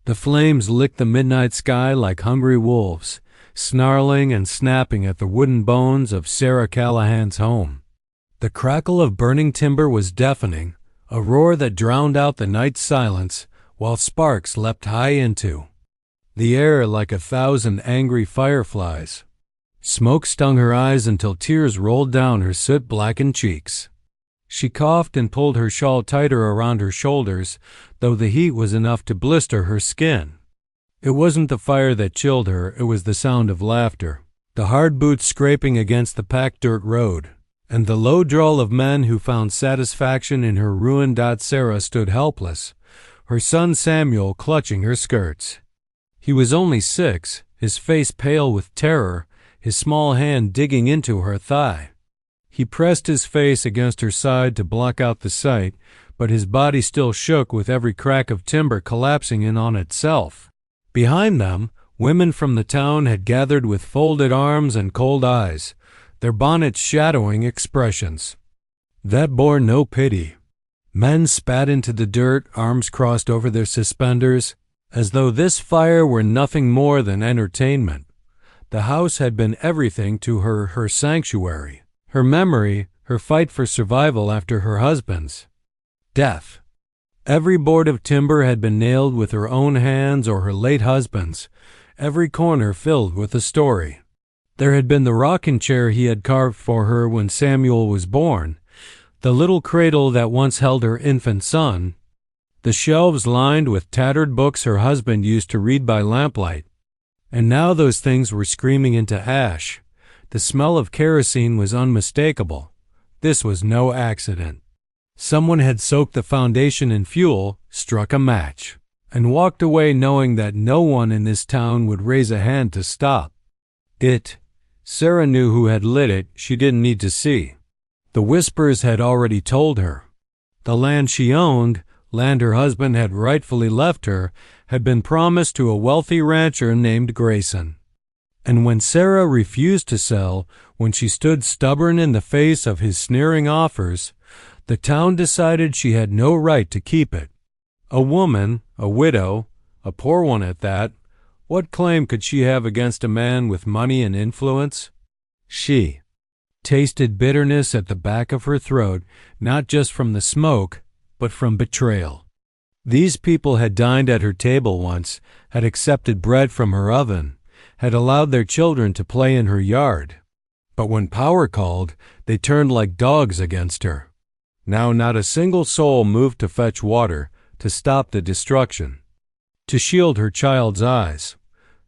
The flames licked the midnight sky like hungry wolves, snarling and snapping at the wooden bones of Sarah Callahan's home. The crackle of burning timber was deafening, a roar that drowned out the night's silence, while sparks leapt high into the air like 1,000 angry fireflies. Smoke stung her eyes until tears rolled down her soot-blackened cheeks. She coughed and pulled her shawl tighter around her shoulders, though the heat was enough to blister her skin. It wasn't the fire that chilled her, it was the sound of laughter, the hard boots scraping against the packed dirt road, and the low drawl of men who found satisfaction in her ruin. Sarah stood helpless, her son Samuel clutching her skirts. He was only 6, his face pale with terror, his small hand digging into her thigh. He pressed his face against her side to block out the sight, but his body still shook with every crack of timber collapsing in on itself. Behind them, women from the town had gathered with folded arms and cold eyes, their bonnets shadowing expressions that bore no pity. Men spat into the dirt, arms crossed over their suspenders, as though this fire were nothing more than entertainment. The house had been everything to her, her sanctuary, her memory, her fight for survival after her husband's death. Every board of timber had been nailed with her own hands or her late husband's, every corner filled with a story. There had been the rocking chair he had carved for her when Samuel was born, the little cradle that once held her infant son, the shelves lined with tattered books her husband used to read by lamplight. And now those things were screaming into ash. The smell of kerosene was unmistakable. This was no accident. Someone had soaked the foundation in fuel, struck a match, and walked away knowing that no one in this town would raise a hand to stop it. Sarah knew who had lit it, she didn't need to see. The whispers had already told her. The land she owned, land her husband had rightfully left her, had been promised to a wealthy rancher named Grayson. And when Sarah refused to sell, when she stood stubborn in the face of his sneering offers, the town decided she had no right to keep it. A woman, a widow, a poor one at that, what claim could she have against a man with money and influence? She tasted bitterness at the back of her throat, not just from the smoke, but from betrayal. These people had dined at her table once, had accepted bread from her oven, had allowed their children to play in her yard. But when power called, they turned like dogs against her. Now not a single soul moved to fetch water, to stop the destruction, to shield her child's eyes.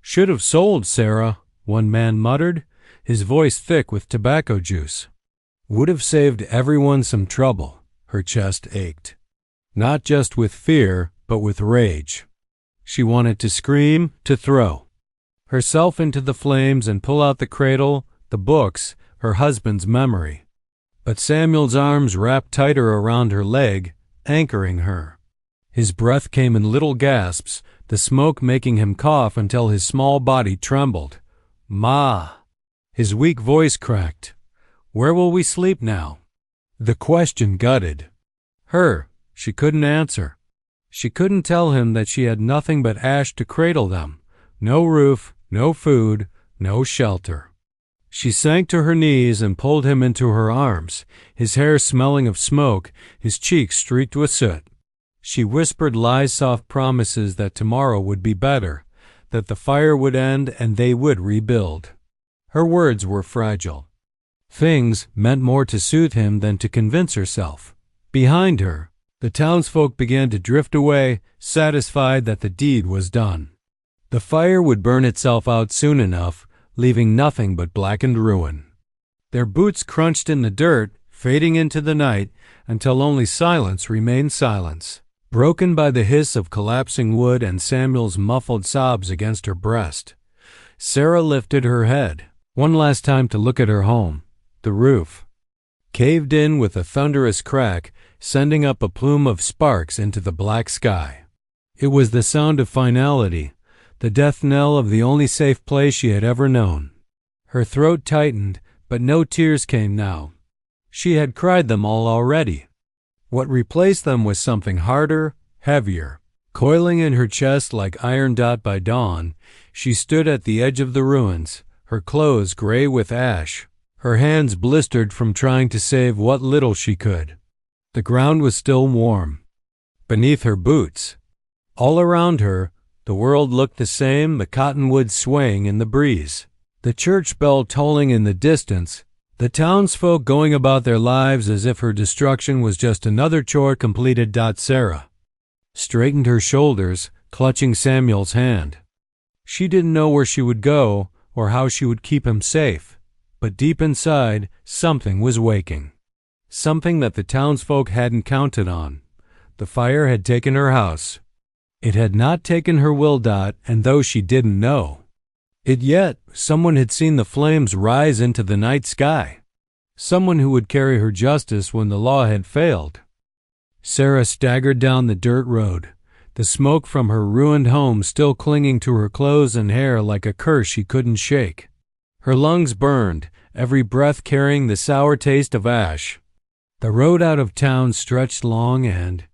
"Should have sold, Sarah," one man muttered, his voice thick with tobacco juice. "Would have saved everyone some trouble." Her chest ached, not just with fear, but with rage. She wanted to scream, to throw herself into the flames and pull out the cradle, the books, her husband's memory. But Samuel's arms wrapped tighter around her leg, anchoring her. His breath came in little gasps, the smoke making him cough until his small body trembled. "Ma!" His weak voice cracked. "Where will we sleep now?" The question gutted her. She couldn't answer. She couldn't tell him that she had nothing but ash to cradle them. No roof, no food, no shelter. She sank to her knees and pulled him into her arms, his hair smelling of smoke, his cheeks streaked with soot. She whispered lies, soft promises that tomorrow would be better, that the fire would end and they would rebuild. Her words were fragile. Things meant more to soothe him than to convince herself. Behind her, the townsfolk began to drift away, satisfied that the deed was done. The fire would burn itself out soon enough, leaving nothing but blackened ruin. Their boots crunched in the dirt, fading into the night, until only silence remained silence, broken by the hiss of collapsing wood and Samuel's muffled sobs against her breast. Sarah lifted her head, one last time to look at her home. The roof caved in with a thunderous crack, sending up a plume of sparks into the black sky. It was the sound of finality, the death knell of the only safe place she had ever known. Her throat tightened, but no tears came now. She had cried them all already. What replaced them was something harder, heavier. Coiling in her chest like iron dot by dawn, she stood at the edge of the ruins, her clothes gray with ash, her hands blistered from trying to save what little she could. The ground was still warm beneath her boots. All around her, the world looked the same, the cottonwoods swaying in the breeze, the church bell tolling in the distance, the townsfolk going about their lives as if her destruction was just another chore completed. Sarah straightened her shoulders, clutching Samuel's hand. She didn't know where she would go or how she would keep him safe, but deep inside, something was waking. Something that the townsfolk hadn't counted on. The fire had taken her house. It had not taken her will. And though she didn't know it yet, someone had seen the flames rise into the night sky. Someone who would carry her justice when the law had failed. Sarah staggered down the dirt road, the smoke from her ruined home still clinging to her clothes and hair like a curse she couldn't shake. Her lungs burned, every breath carrying the sour taste of ash. The road out of town stretched long and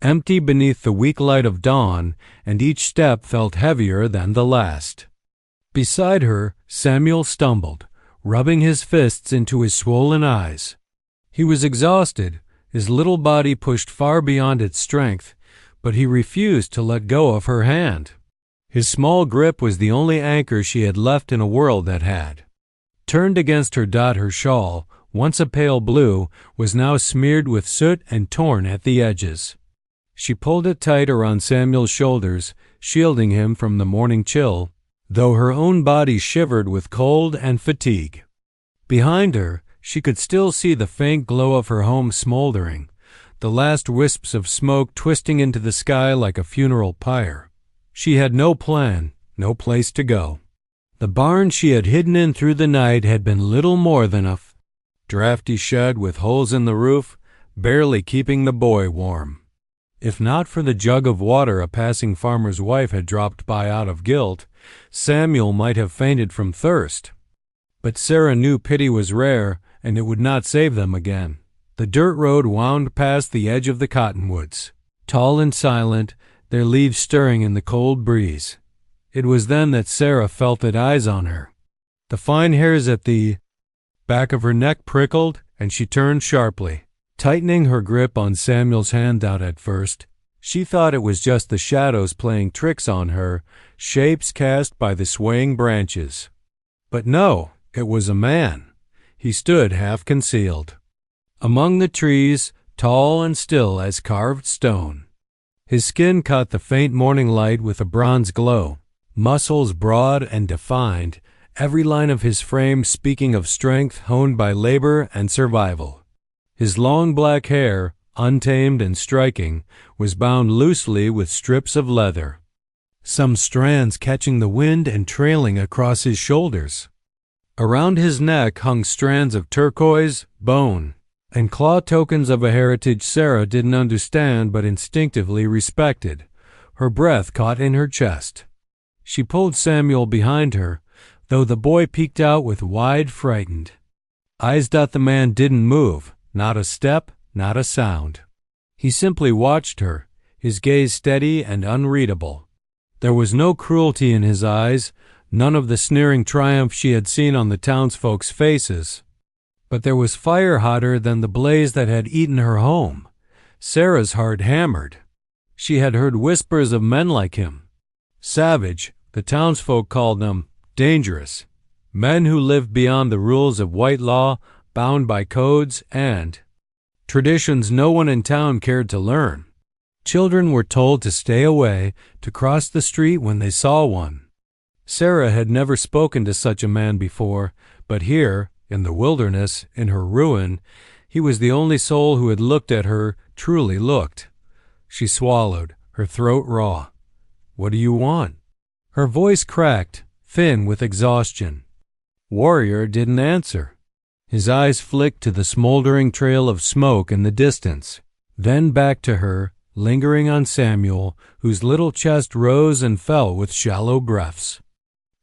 empty beneath the weak light of dawn, and each step felt heavier than the last. Beside her, Samuel stumbled, rubbing his fists into his swollen eyes. He was exhausted, his little body pushed far beyond its strength, but he refused to let go of her hand. His small grip was the only anchor she had left in a world that had turned against her. Her shawl, once a pale blue, was now smeared with soot and torn at the edges. She pulled it tight around Samuel's shoulders, shielding him from the morning chill, though her own body shivered with cold and fatigue. Behind her, she could still see the faint glow of her home smoldering, the last wisps of smoke twisting into the sky like a funeral pyre. She had no plan, no place to go. The barn she had hidden in through the night had been little more than a drafty shed with holes in the roof, barely keeping the boy warm. If not for the jug of water a passing farmer's wife had dropped by out of guilt, Samuel might have fainted from thirst. But Sarah knew pity was rare, and it would not save them again. The dirt road wound past the edge of the cottonwoods, tall and silent, their leaves stirring in the cold breeze. It was then that Sarah felt that eyes on her. The fine hairs at the back of her neck prickled, and she turned sharply, tightening her grip on Samuel's hand. At first, she thought it was just the shadows playing tricks on her, shapes cast by the swaying branches. But no, it was a man. He stood half concealed among the trees, tall and still as carved stone. His skin caught the faint morning light with a bronze glow, muscles broad and defined, every line of his frame speaking of strength honed by labor and survival. His long black hair, untamed and striking, was bound loosely with strips of leather, some strands catching the wind and trailing across his shoulders. Around his neck hung strands of turquoise, bone, and claw, tokens of a heritage Sarah didn't understand but instinctively respected. Her breath caught in her chest. She pulled Samuel behind her, though the boy peeked out with wide, frightened eyes. The man didn't move, not a step, not a sound. He simply watched her, his gaze steady and unreadable. There was no cruelty in his eyes, none of the sneering triumph she had seen on the townsfolk's faces. But there was fire hotter than the blaze that had eaten her home. Sarah's heart hammered. She had heard whispers of men like him. Savage, the townsfolk called them, dangerous. Men who lived beyond the rules of white law, bound by codes and traditions no one in town cared to learn. Children were told to stay away, to cross the street when they saw one. Sarah had never spoken to such a man before, but here, in the wilderness, in her ruin, he was the only soul who had looked at her, truly looked. She swallowed, her throat raw. "What do you want?" Her voice cracked, thin with exhaustion. Warrior didn't answer. His eyes flicked to the smoldering trail of smoke in the distance, then back to her, lingering on Samuel, whose little chest rose and fell with shallow breaths.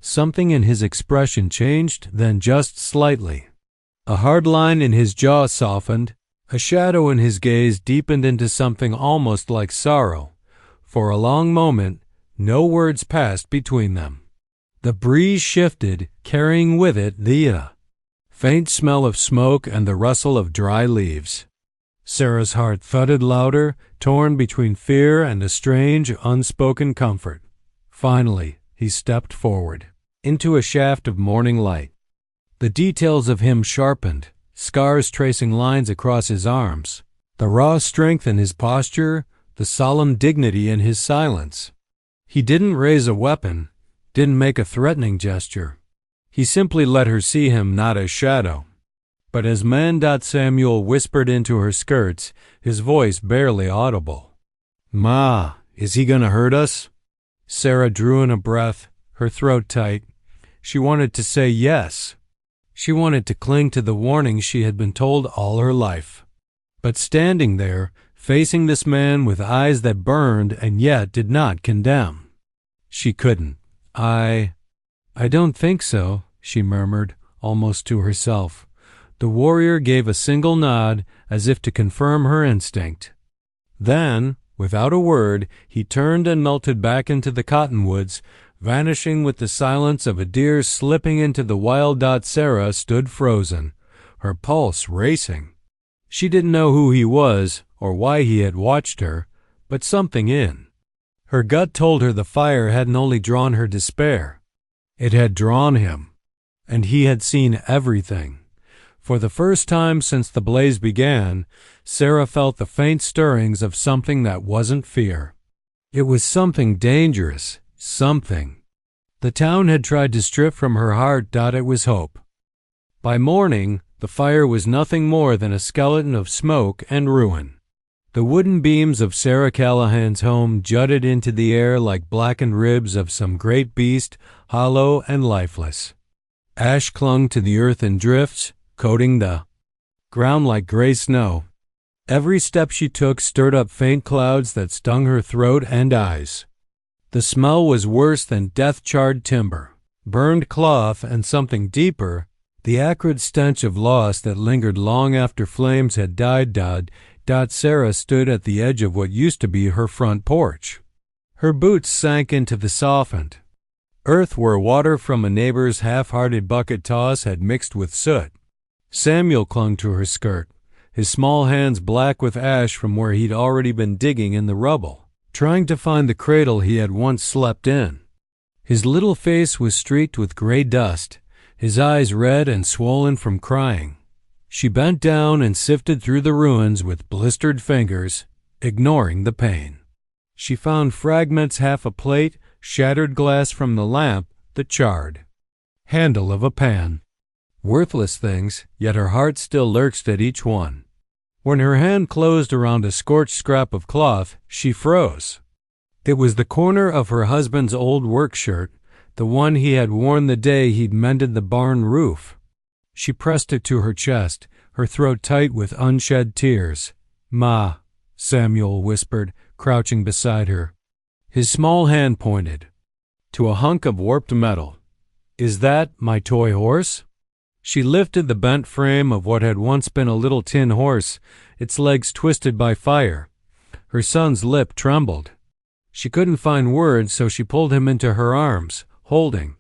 Something in his expression changed, then just slightly. A hard line in his jaw softened, a shadow in his gaze deepened into something almost like sorrow. For a long moment, no words passed between them. The breeze shifted, carrying with it the faint smell of smoke and the rustle of dry leaves. Sarah's heart thudded louder, torn between fear and a strange, unspoken comfort. Finally, he stepped forward, into a shaft of morning light. The details of him sharpened, scars tracing lines across his arms, the raw strength in his posture, the solemn dignity in his silence. He didn't raise a weapon, didn't make a threatening gesture. He simply let her see him not as shadow, but as man. Samuel whispered into her skirts, his voice barely audible. "Ma, is he gonna hurt us?" Sarah drew in a breath, her throat tight. She wanted to say yes. She wanted to cling to the warning she had been told all her life. But standing there, facing this man with eyes that burned and yet did not condemn, she couldn't. I don't think so," she murmured, almost to herself. The warrior gave a single nod, as if to confirm her instinct. Then, without a word, he turned and melted back into the cottonwoods, vanishing with the silence of a deer slipping into the wild. Sarah stood frozen, her pulse racing. She didn't know who he was or why he had watched her, but something in her gut told her the fire hadn't only drawn her despair, it had drawn him, and he had seen everything. For the first time since the blaze began, Sarah felt the faint stirrings of something that wasn't fear. It was something dangerous, something the town had tried to strip from her heart. It was hope. By morning, the fire was nothing more than a skeleton of smoke and ruin. The wooden beams of Sarah Callahan's home jutted into the air like blackened ribs of some great beast, hollow and lifeless. Ash clung to the earth in drifts, coating the ground like gray snow. Every step she took stirred up faint clouds that stung her throat and eyes. The smell was worse than death-charred timber, burned cloth, and something deeper, the acrid stench of loss that lingered long after flames had died. Sarah stood at the edge of what used to be her front porch. Her boots sank into the softened earth where water from a neighbor's half-hearted bucket toss had mixed with soot. Samuel clung to her skirt, his small hands black with ash from where he'd already been digging in the rubble, trying to find the cradle he had once slept in. His little face was streaked with gray dust, his eyes red and swollen from crying. She bent down and sifted through the ruins with blistered fingers, ignoring the pain. She found fragments, half a plate, shattered glass from the lamp, the charred handle of a pan. Worthless things, yet her heart still lurched at each one. When her hand closed around a scorched scrap of cloth, she froze. It was the corner of her husband's old work shirt, the one he had worn the day he'd mended the barn roof. She pressed it to her chest, her throat tight with unshed tears. "Ma," Samuel whispered, crouching beside her. His small hand pointed to a hunk of warped metal. "Is that my toy horse?" She lifted the bent frame of what had once been a little tin horse, its legs twisted by fire. Her son's lip trembled. She couldn't find words, so she pulled him into her arms, holding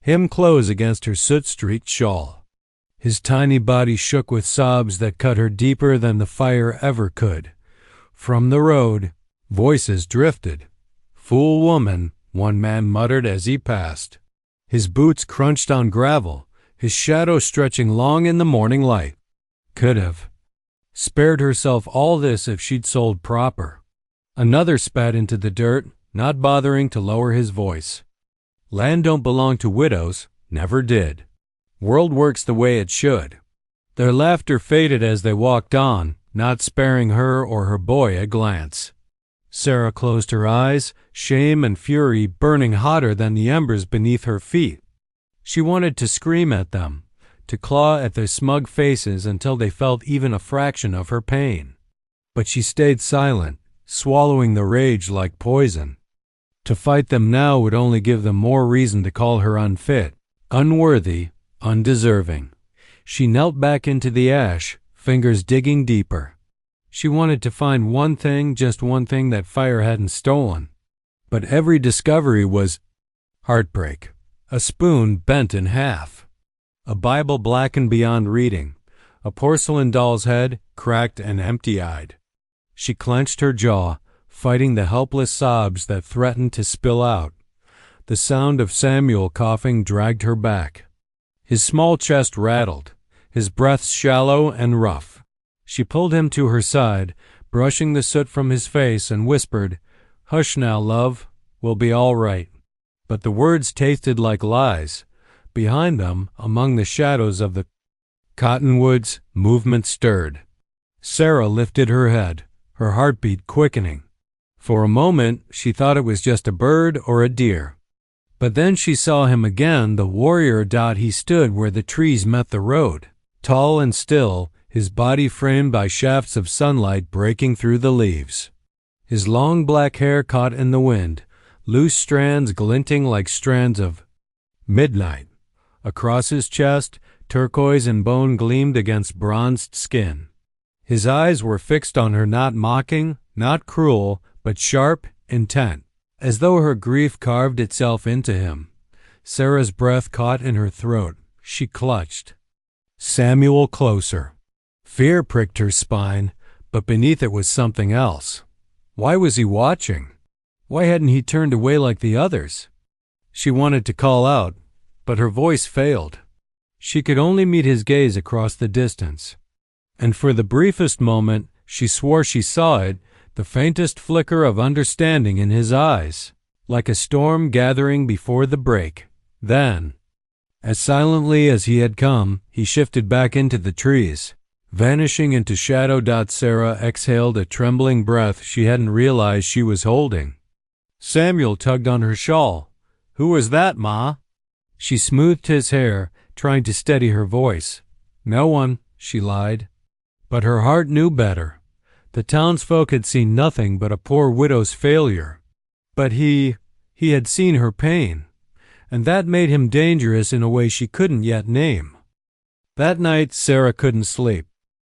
him close against her soot-streaked shawl. His tiny body shook with sobs that cut her deeper than the fire ever could. From the road, voices drifted. "Fool woman," one man muttered as he passed. His boots crunched on gravel, his shadow stretching long in the morning light. Could have spared herself all this if she'd sold proper. Another spat into the dirt, not bothering to lower his voice. "Land don't belong to widows, never did. World works the way it should." Their laughter faded as they walked on, not sparing her or her boy a glance. Sarah closed her eyes, shame and fury burning hotter than the embers beneath her feet. She wanted to scream at them, to claw at their smug faces until they felt even a fraction of her pain. But she stayed silent, swallowing the rage like poison. To fight them now would only give them more reason to call her unfit, unworthy, undeserving. She knelt back into the ash, fingers digging deeper. She wanted to find one thing, just one thing that fire hadn't stolen. But every discovery was heartbreak. A spoon bent in half. A Bible blackened beyond reading. A porcelain doll's head cracked and empty-eyed. She clenched her jaw, fighting the helpless sobs that threatened to spill out. The sound of Samuel coughing dragged her back. His small chest rattled, his breath shallow and rough. She pulled him to her side, brushing the soot from his face, and whispered, "Hush now, love. We'll be all right." But the words tasted like lies. Behind them, among the shadows of the cottonwoods, movement stirred. Sarah lifted her head, her heartbeat quickening. For a moment, she thought it was just a bird or a deer. But then she saw him again, the warrior. He stood where the trees met the road, tall and still, his body framed by shafts of sunlight breaking through the leaves. His long black hair caught in the wind, loose strands glinting like strands of midnight. Across his chest, turquoise and bone gleamed against bronzed skin. His eyes were fixed on her, not mocking, not cruel, but sharp, intent, as though her grief carved itself into him. Sarah's breath caught in her throat. She clutched Samuel closer. Fear pricked her spine, but beneath it was something else. Why was he watching? Why hadn't he turned away like the others? She wanted to call out, but her voice failed. She could only meet his gaze across the distance. And for the briefest moment, she swore she saw it, the faintest flicker of understanding in his eyes, like a storm gathering before the break. Then, as silently as he had come, he shifted back into the trees, vanishing into shadow. Sarah exhaled a trembling breath she hadn't realized she was holding. Samuel tugged on her shawl. "Who was that, Ma?" She smoothed his hair, trying to steady her voice. "No one," she lied. But her heart knew better. The townsfolk had seen nothing but a poor widow's failure. But he had seen her pain, and that made him dangerous in a way she couldn't yet name. That night, Sarah couldn't sleep.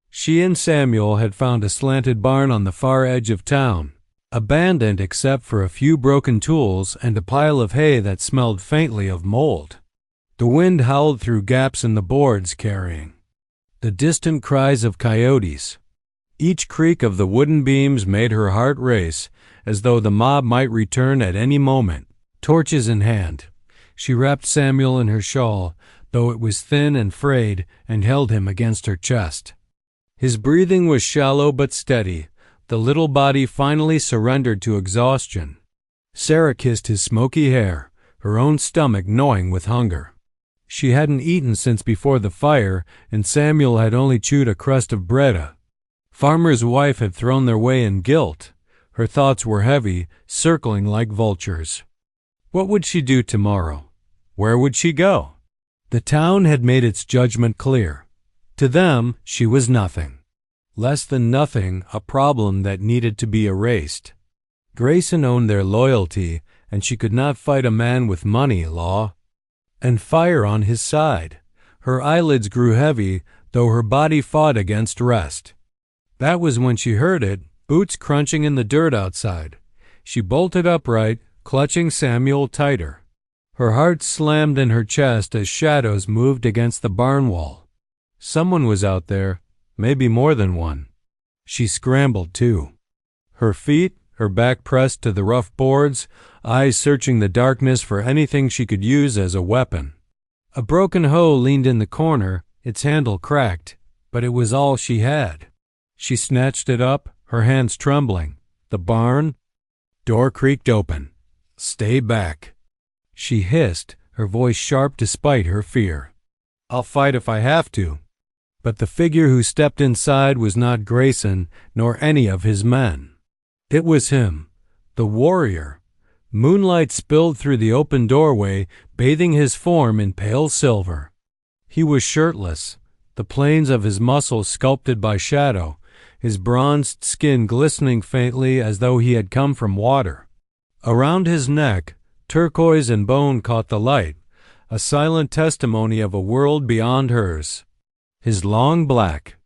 She and Samuel had found a slanted barn on the far edge of town, abandoned except for a few broken tools and a pile of hay that smelled faintly of mold. The wind howled through gaps in the boards, carrying the distant cries of coyotes. Each creak of the wooden beams made her heart race, as though the mob might return at any moment. Torches in hand, she wrapped Samuel in her shawl, though it was thin and frayed, and held him against her chest. His breathing was shallow but steady. The little body finally surrendered to exhaustion. Sarah kissed his smoky hair, her own stomach gnawing with hunger. She hadn't eaten since before the fire, and Samuel had only chewed a crust of bread. Farmer's wife had thrown their way in guilt. Her thoughts were heavy, circling like vultures. What would she do tomorrow? Where would she go? The town had made its judgment clear. To them, she was nothing. Less than nothing, a problem that needed to be erased. Grayson owned their loyalty, and she could not fight a man with money, law, and fire on his side. Her eyelids grew heavy, though her body fought against rest. That was when she heard it, boots crunching in the dirt outside. She bolted upright, clutching Samuel tighter. Her heart slammed in her chest as shadows moved against the barn wall. Someone was out there, maybe more than one. She scrambled too. Her feet, her back pressed to the rough boards, eyes searching the darkness for anything she could use as a weapon. A broken hoe leaned in the corner, its handle cracked, but it was all she had. She snatched it up, her hands trembling. The barn door creaked open. "Stay back," she hissed, her voice sharp despite her fear. "I'll fight if I have to." But the figure who stepped inside was not Grayson, nor any of his men. It was him, the warrior. Moonlight spilled through the open doorway, bathing his form in pale silver. He was shirtless, the planes of his muscles sculpted by shadow, his bronzed skin glistening faintly as though he had come from water. Around his neck, turquoise and bone caught the light, a silent testimony of a world beyond hers. His long black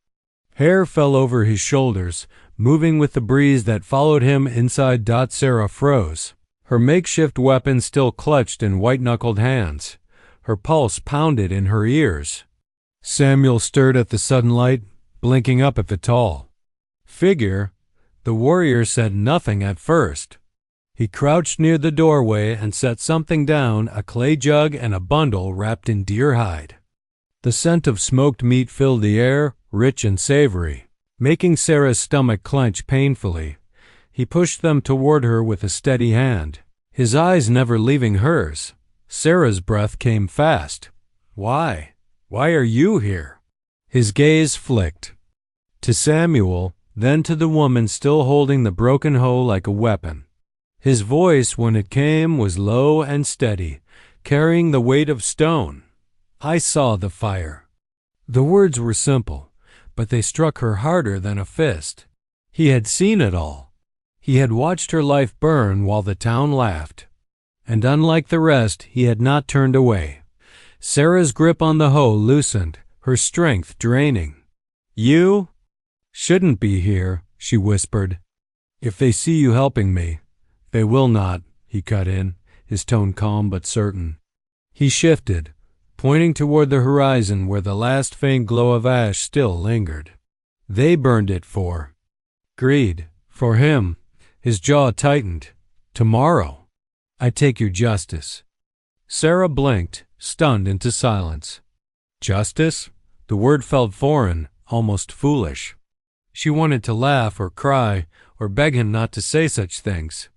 Hair fell over his shoulders, moving with the breeze that followed him inside. Sarah froze, her makeshift weapon still clutched in white-knuckled hands. Her pulse pounded in her ears. Samuel stirred at the sudden light, blinking up at the tall figure. The warrior said nothing at first. He crouched near the doorway and set something down, a clay jug and a bundle wrapped in deer hide. The scent of smoked meat filled the air, rich and savory, making Sarah's stomach clench painfully. He pushed them toward her with a steady hand, his eyes never leaving hers. Sarah's breath came fast. Why? Why are you here? His gaze flicked to Samuel, then to the woman still holding the broken hoe like a weapon. His voice, when it came, was low and steady, carrying the weight of stone. I saw the fire. The words were simple, but they struck her harder than a fist. He had seen it all. He had watched her life burn while the town laughed. And unlike the rest, he had not turned away. Sarah's grip on the hoe loosened, her strength draining. You shouldn't be here, she whispered. If they see you helping me. They will not, he cut in, his tone calm but certain. He shifted, pointing toward the horizon where the last faint glow of ash still lingered. They burned it for greed. For him. His jaw tightened. Tomorrow. I take your justice. Sarah blinked, stunned into silence. Justice? The word felt foreign, almost foolish. She wanted to laugh or cry or beg him not to say such things.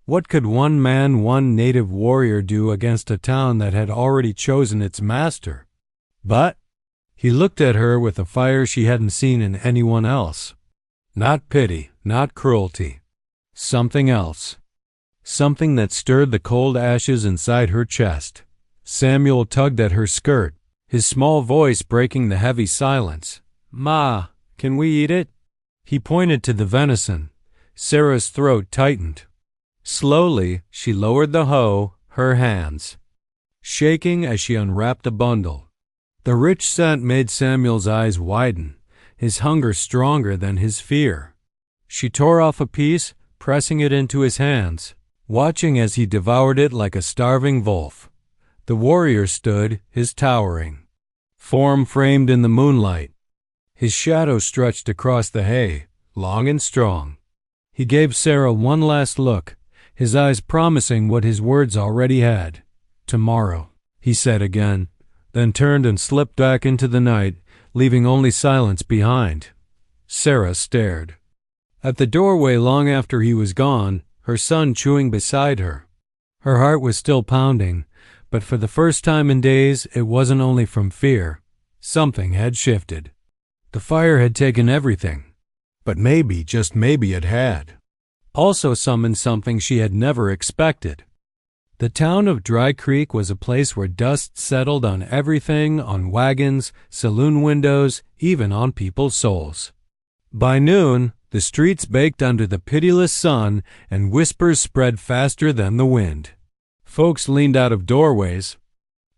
What could one man, one native warrior do against a town that had already chosen its master? But he looked at her with a fire she hadn't seen in anyone else. Not pity, not cruelty. Something else. Something that stirred the cold ashes inside her chest. Samuel tugged at her skirt, his small voice breaking the heavy silence. Ma, can we eat it? He pointed to the venison. Sarah's throat tightened. Slowly, she lowered the hoe, her hands shaking as she unwrapped a bundle. The rich scent made Samuel's eyes widen, his hunger stronger than his fear. She tore off a piece, pressing it into his hands, watching as he devoured it like a starving wolf. The warrior stood, his towering form framed in the moonlight. His shadow stretched across the hay, long and strong. He gave Sarah one last look, his eyes promising what his words already had. Tomorrow, he said again, then turned and slipped back into the night, leaving only silence behind. Sarah stared. At the doorway long after he was gone, her son chewing beside her. Her heart was still pounding, but for the first time in days it wasn't only from fear. Something had shifted. The fire had taken everything, but maybe, just maybe it had also summoned something she had never expected. The town of Dry Creek was a place where dust settled on everything, on wagons, saloon windows, even on people's souls. By noon, the streets baked under the pitiless sun, and whispers spread faster than the wind. Folks leaned out of doorways,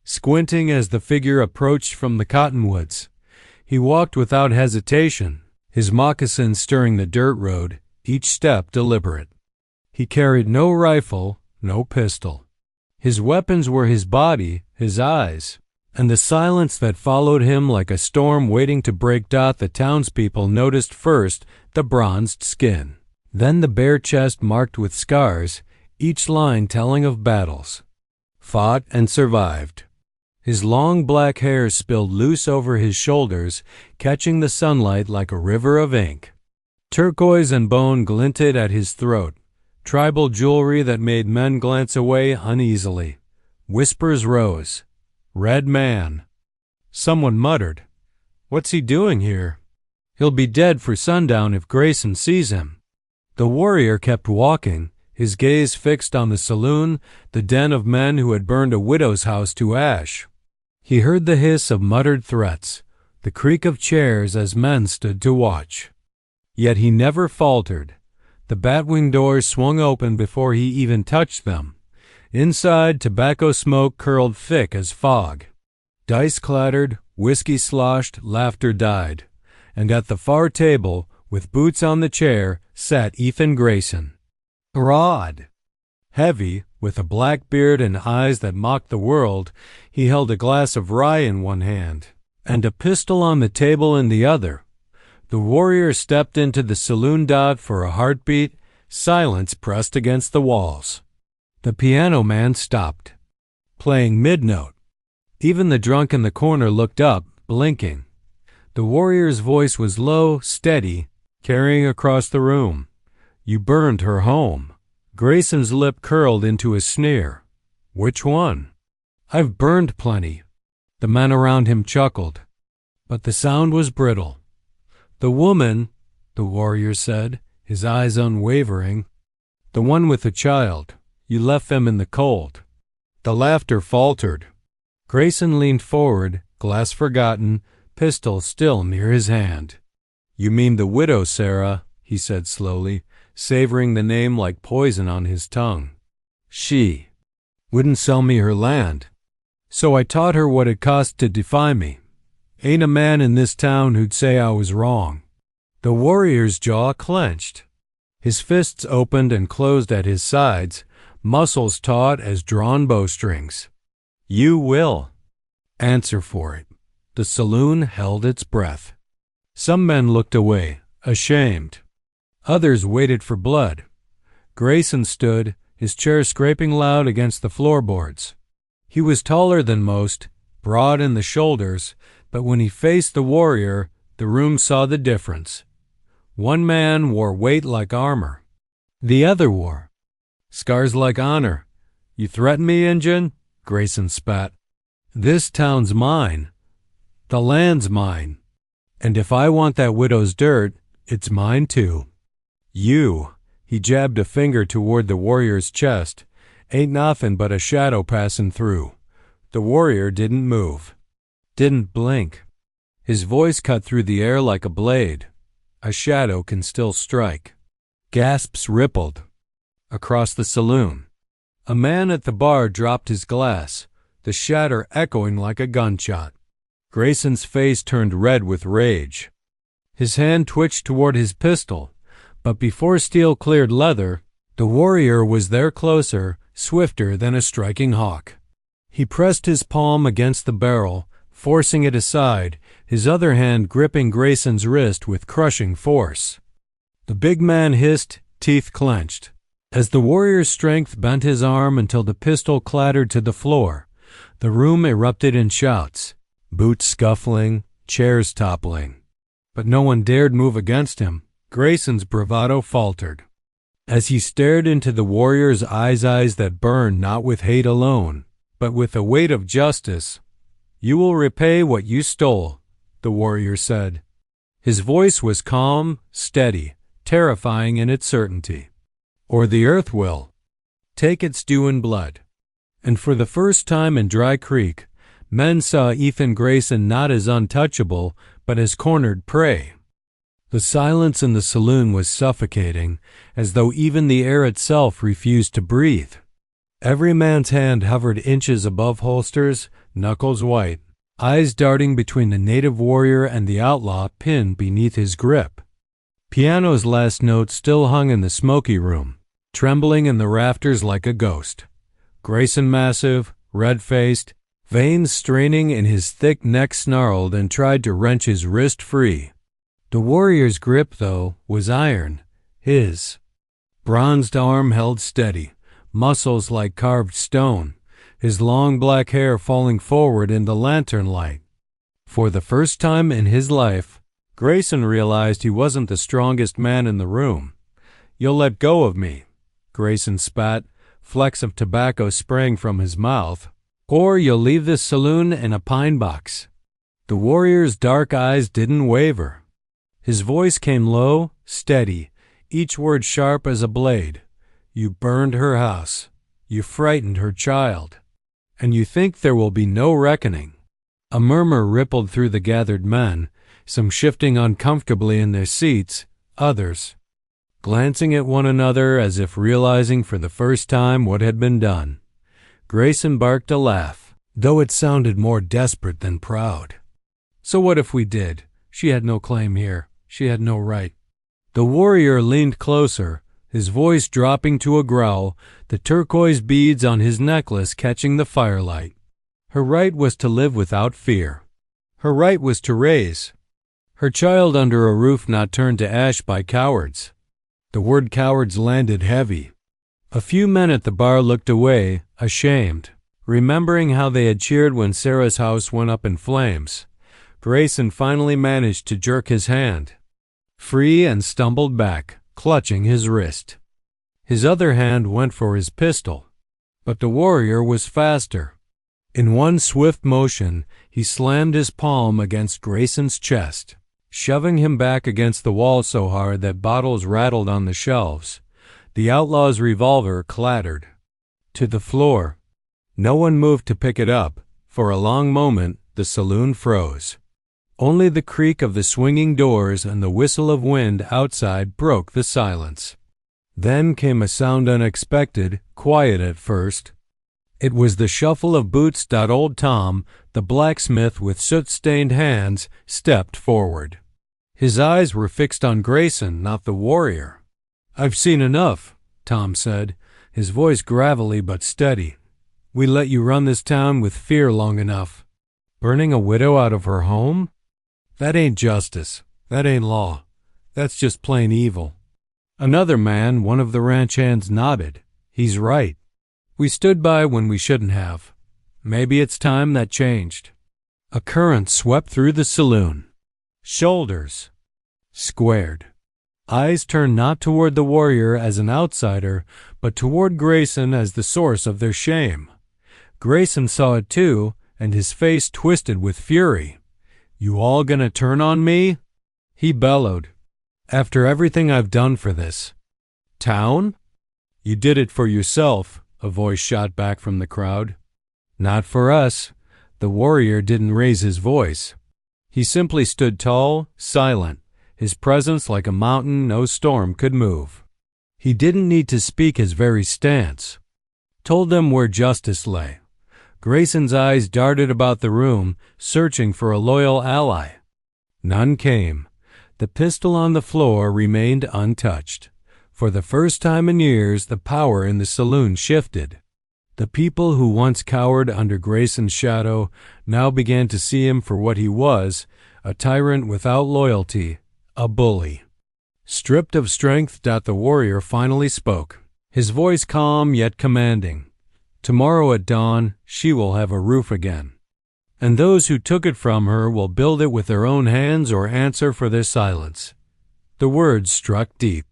squinting as the figure approached from the cottonwoods. He walked without hesitation, his moccasins stirring the dirt road, each step deliberate. He carried no rifle, no pistol. His weapons were his body, his eyes, and the silence that followed him like a storm waiting to break. The townspeople noticed first the bronzed skin, then the bare chest marked with scars, each line telling of battles fought and survived. His long black hair spilled loose over his shoulders, catching the sunlight like a river of ink. Turquoise and bone glinted at his throat, tribal jewelry that made men glance away uneasily. Whispers rose. Red man. Someone muttered, "What's he doing here? He'll be dead for sundown if Grayson sees him." The warrior kept walking, his gaze fixed on the saloon, the den of men who had burned a widow's house to ash. He heard the hiss of muttered threats, the creak of chairs as men stood to watch. Yet he never faltered. The batwing doors swung open before he even touched them. Inside, tobacco smoke curled thick as fog. Dice clattered, whiskey sloshed, laughter died, and at the far table, with boots on the chair, sat Ethan Grayson. Broad, heavy, with a black beard and eyes that mocked the world, he held a glass of rye in one hand and a pistol on the table in the other. The warrior stepped into the saloon for a heartbeat. Silence pressed against the walls. The piano man stopped, playing mid-note. Even the drunk in the corner looked up, blinking. The warrior's voice was low, steady, carrying across the room. "You burned her home." Grayson's lip curled into a sneer. "Which one?" "I've burned plenty." The men around him chuckled, but the sound was brittle. "The woman," the warrior said, his eyes unwavering, "the one with the child, you left them in the cold." The laughter faltered. Grayson leaned forward, glass forgotten, pistol still near his hand. "You mean the widow, Sarah," he said slowly, savoring the name like poison on his tongue. "She wouldn't sell me her land, so I taught her what it cost to defy me. Ain't a man in this town who'd say I was wrong." The warrior's jaw clenched. His fists opened and closed at his sides, muscles taut as drawn bowstrings. "You will answer for it." The saloon held its breath. Some men looked away, ashamed. Others waited for blood. Grayson stood, his chair scraping loud against the floorboards. He was taller than most, broad in the shoulders, but when he faced the warrior, the room saw the difference. One man wore weight like armor. The other wore scars like honor. "You threaten me, Injun?" Grayson spat. "This town's mine. The land's mine. And if I want that widow's dirt, it's mine too. You," he jabbed a finger toward the warrior's chest, "ain't nothing but a shadow passing through." The warrior didn't move, didn't blink. His voice cut through the air like a blade. "A shadow can still strike." Gasps rippled across the saloon. A man at the bar dropped his glass, the shatter echoing like a gunshot. Grayson's face turned red with rage. His hand twitched toward his pistol, but before steel cleared leather, the warrior was there closer, swifter than a striking hawk. He pressed his palm against the barrel, forcing it aside, his other hand gripping Grayson's wrist with crushing force. The big man hissed, teeth clenched. As the warrior's strength bent his arm until the pistol clattered to the floor, the room erupted in shouts, boots scuffling, chairs toppling. But no one dared move against him. Grayson's bravado faltered. As he stared into the warrior's eyes that burned not with hate alone, but with the weight of justice, "You will repay what you stole," the warrior said. His voice was calm, steady, terrifying in its certainty. "Or the earth will take its due in blood." And for the first time in Dry Creek, men saw Ethan Grayson not as untouchable, but as cornered prey. The silence in the saloon was suffocating, as though even the air itself refused to breathe. Every man's hand hovered inches above holsters, knuckles white, eyes darting between the native warrior and the outlaw pinned beneath his grip. Piano's last note still hung in the smoky room, trembling in the rafters like a ghost. Grayson, massive, red-faced, veins straining in his thick neck, snarled and tried to wrench his wrist free. The warrior's grip, though, was iron. His bronzed arm held steady, muscles like carved stone, his long black hair falling forward in the lantern light. For the first time in his life, Grayson realized he wasn't the strongest man in the room. "You'll let go of me," Grayson spat, flecks of tobacco spraying from his mouth, "or you'll leave this saloon in a pine box." The warrior's dark eyes didn't waver. His voice came low, steady, each word sharp as a blade. "You burned her house. You frightened her child. And you think there will be no reckoning." A murmur rippled through the gathered men, some shifting uncomfortably in their seats, others glancing at one another as if realizing for the first time what had been done. Grayson barked a laugh, though it sounded more desperate than proud. "So what if we did? She had no claim here. She had no right. The warrior leaned closer, his voice dropping to a growl, the turquoise beads on his necklace catching the firelight. Her right was to live without fear. Her right was to raise her child under a roof not turned to ash by cowards. The word cowards landed heavy. A few men at the bar looked away, ashamed, remembering how they had cheered when Sarah's house went up in flames. Grayson finally managed to jerk his hand free and stumbled back, clutching his wrist. His other hand went for his pistol, but the warrior was faster. In one swift motion, he slammed his palm against Grayson's chest, shoving him back against the wall so hard that bottles rattled on the shelves. The outlaw's revolver clattered to the floor. No one moved to pick it up. For a long moment, the saloon froze. Only the creak of the swinging doors and the whistle of wind outside broke the silence. Then came a sound unexpected, quiet at first. It was the shuffle of boots. Old Tom, the blacksmith with soot-stained hands, stepped forward. His eyes were fixed on Grayson, not the warrior. "I've seen enough," Tom said, his voice gravelly but steady. "We let you run this town with fear long enough. Burning a widow out of her home? That ain't justice. That ain't law. That's just plain evil." Another man, one of the ranch hands, nodded. "He's right. We stood by when we shouldn't have. Maybe it's time that changed." A current swept through the saloon. Shoulders squared. Eyes turned not toward the warrior as an outsider, but toward Grayson as the source of their shame. Grayson saw it too, and his face twisted with fury. "You all gonna turn on me?" he bellowed. "After everything I've done for this town?" "You did it for yourself," a voice shot back from the crowd. "Not for us." The warrior didn't raise his voice. He simply stood tall, silent, his presence like a mountain no storm could move. He didn't need to speak. His very stance told them where justice lay. Grayson's eyes darted about the room, searching for a loyal ally. None came. The pistol on the floor remained untouched. For the first time in years, the power in the saloon shifted. The people who once cowered under Grayson's shadow now began to see him for what he was, a tyrant without loyalty, a bully. Stripped of strength, the warrior finally spoke, his voice calm yet commanding. "Tomorrow at dawn, she will have a roof again. And those who took it from her will build it with their own hands or answer for their silence." The words struck deep.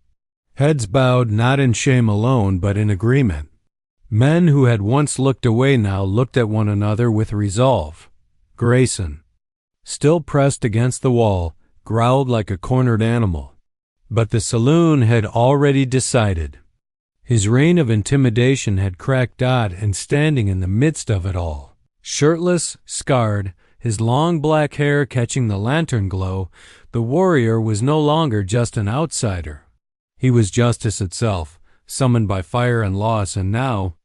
Heads bowed not in shame alone, but in agreement. Men who had once looked away now looked at one another with resolve. Grayson, still pressed against the wall, growled like a cornered animal. But the saloon had already decided. His reign of intimidation had cracked out, and standing in the midst of it all, shirtless, scarred, his long black hair catching the lantern glow, the warrior was no longer just an outsider. He was justice itself, summoned by fire and loss, and now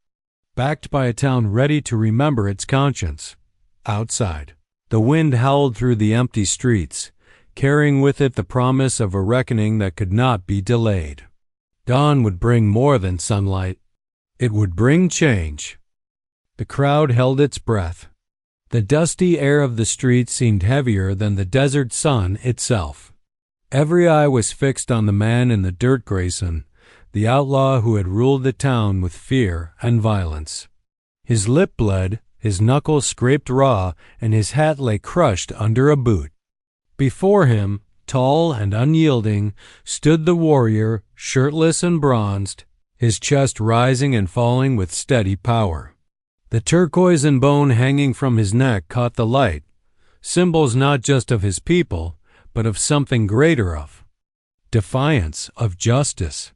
backed by a town ready to remember its conscience. Outside, the wind howled through the empty streets, carrying with it the promise of a reckoning that could not be delayed. Dawn would bring more than sunlight. It would bring change. The crowd held its breath. The dusty air of the street seemed heavier than the desert sun itself. Every eye was fixed on the man in the dirt, Grayson, the outlaw who had ruled the town with fear and violence. His lip bled, his knuckles scraped raw, and his hat lay crushed under a boot. Before him, tall and unyielding, stood the warrior, shirtless and bronzed, his chest rising and falling with steady power. The turquoise and bone hanging from his neck caught the light, symbols not just of his people, but of something greater, of defiance, of justice.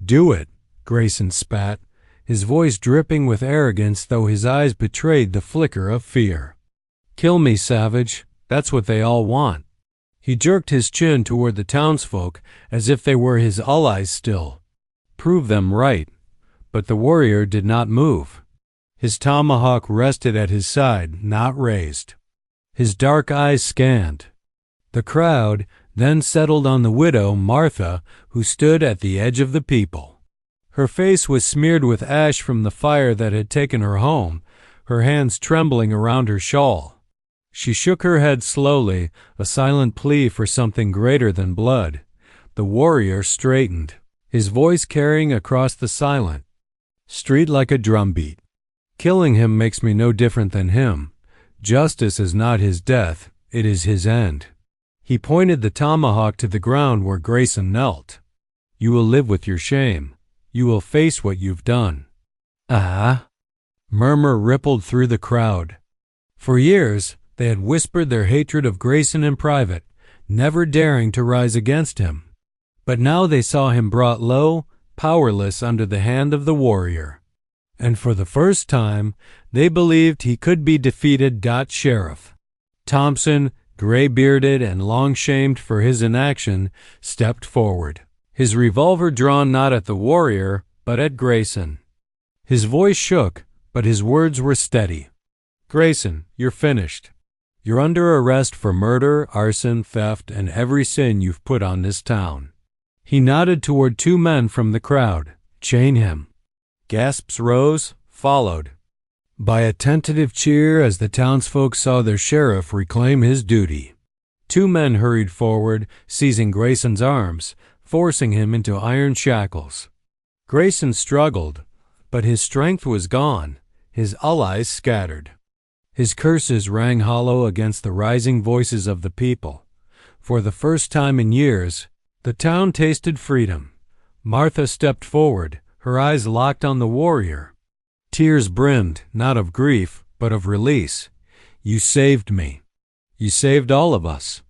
"Do it," Grayson spat, his voice dripping with arrogance though his eyes betrayed the flicker of fear. "Kill me, savage. That's what they all want." He jerked his chin toward the townsfolk as if they were his allies still. Prove them right. But the warrior did not move. His tomahawk rested at his side, not raised. His dark eyes scanned. The crowd then settled on the widow, Martha, who stood at the edge of the people. Her face was smeared with ash from the fire that had taken her home, her hands trembling around her shawl. She shook her head slowly, a silent plea for something greater than blood. The warrior straightened, his voice carrying across the silent street like a drumbeat. Killing him makes me no different than him. Justice is not his death, it is his end. He pointed the tomahawk to the ground where Grayson knelt. You will live with your shame. You will face what you've done. Ah! Murmur rippled through the crowd. For years, they had whispered their hatred of Grayson in private, never daring to rise against him. But now they saw him brought low, powerless under the hand of the warrior. And for the first time, they believed he could be defeated. Sheriff Thompson, gray-bearded and long-shamed for his inaction, stepped forward, his revolver drawn not at the warrior, but at Grayson. His voice shook, but his words were steady. Grayson, you're finished. You're under arrest for murder, arson, theft, and every sin you've put on this town. He nodded toward two men from the crowd. Chain him. Gasps rose, followed by a tentative cheer as the townsfolk saw their sheriff reclaim his duty. Two men hurried forward, seizing Grayson's arms, forcing him into iron shackles. Grayson struggled, but his strength was gone, his allies scattered. His curses rang hollow against the rising voices of the people. For the first time in years, the town tasted freedom. Martha stepped forward, her eyes locked on the warrior. Tears brimmed, not of grief, but of release. You saved me. You saved all of us.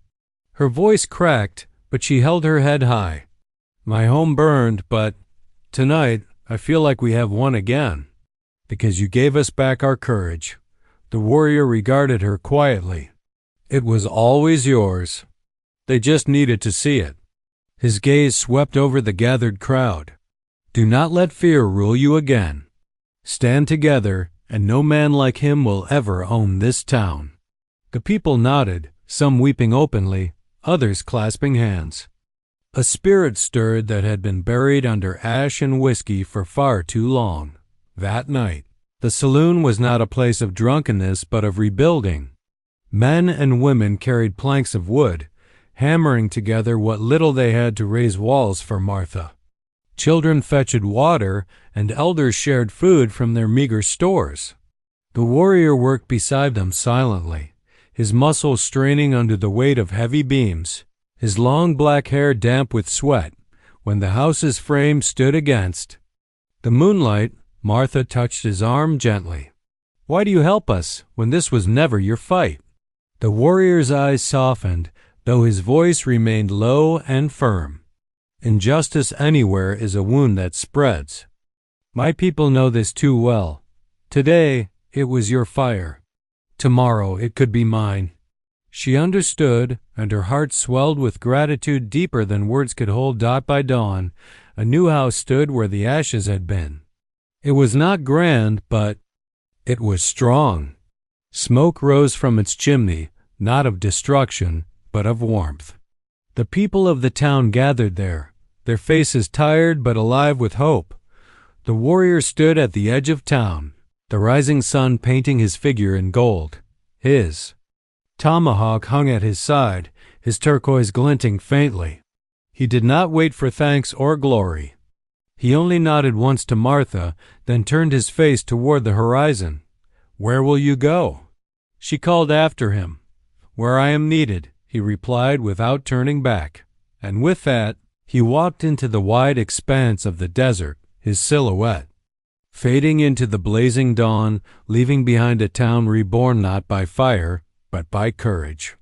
Her voice cracked, but she held her head high. My home burned, but tonight I feel like we have won again, because you gave us back our courage. The warrior regarded her quietly. It was always yours. They just needed to see it. His gaze swept over the gathered crowd. Do not let fear rule you again. Stand together, and no man like him will ever own this town. The people nodded, some weeping openly, others clasping hands. A spirit stirred that had been buried under ash and whiskey for far too long. That night, the saloon was not a place of drunkenness but of rebuilding. Men and women carried planks of wood, hammering together what little they had to raise walls for Martha. Children fetched water, and elders shared food from their meager stores. The warrior worked beside them silently, his muscles straining under the weight of heavy beams, his long black hair damp with sweat. When the house's frame stood against the moonlight, Martha touched his arm gently. Why do you help us when this was never your fight? The warrior's eyes softened, though his voice remained low and firm. Injustice anywhere is a wound that spreads. My people know this too well. Today, it was your fire. Tomorrow, it could be mine. She understood, and her heart swelled with gratitude deeper than words could hold. By dawn, a new house stood where the ashes had been. It was not grand, but it was strong. Smoke rose from its chimney, not of destruction, but of warmth. The people of the town gathered there, their faces tired but alive with hope. The warrior stood at the edge of town, the rising sun painting his figure in gold. His tomahawk hung at his side, his turquoise glinting faintly. He did not wait for thanks or glory. He only nodded once to Martha, then turned his face toward the horizon. Where will you go? She called after him. Where I am needed, he replied without turning back. And with that, he walked into the wide expanse of the desert, his silhouette fading into the blazing dawn, leaving behind a town reborn not by fire, but by courage.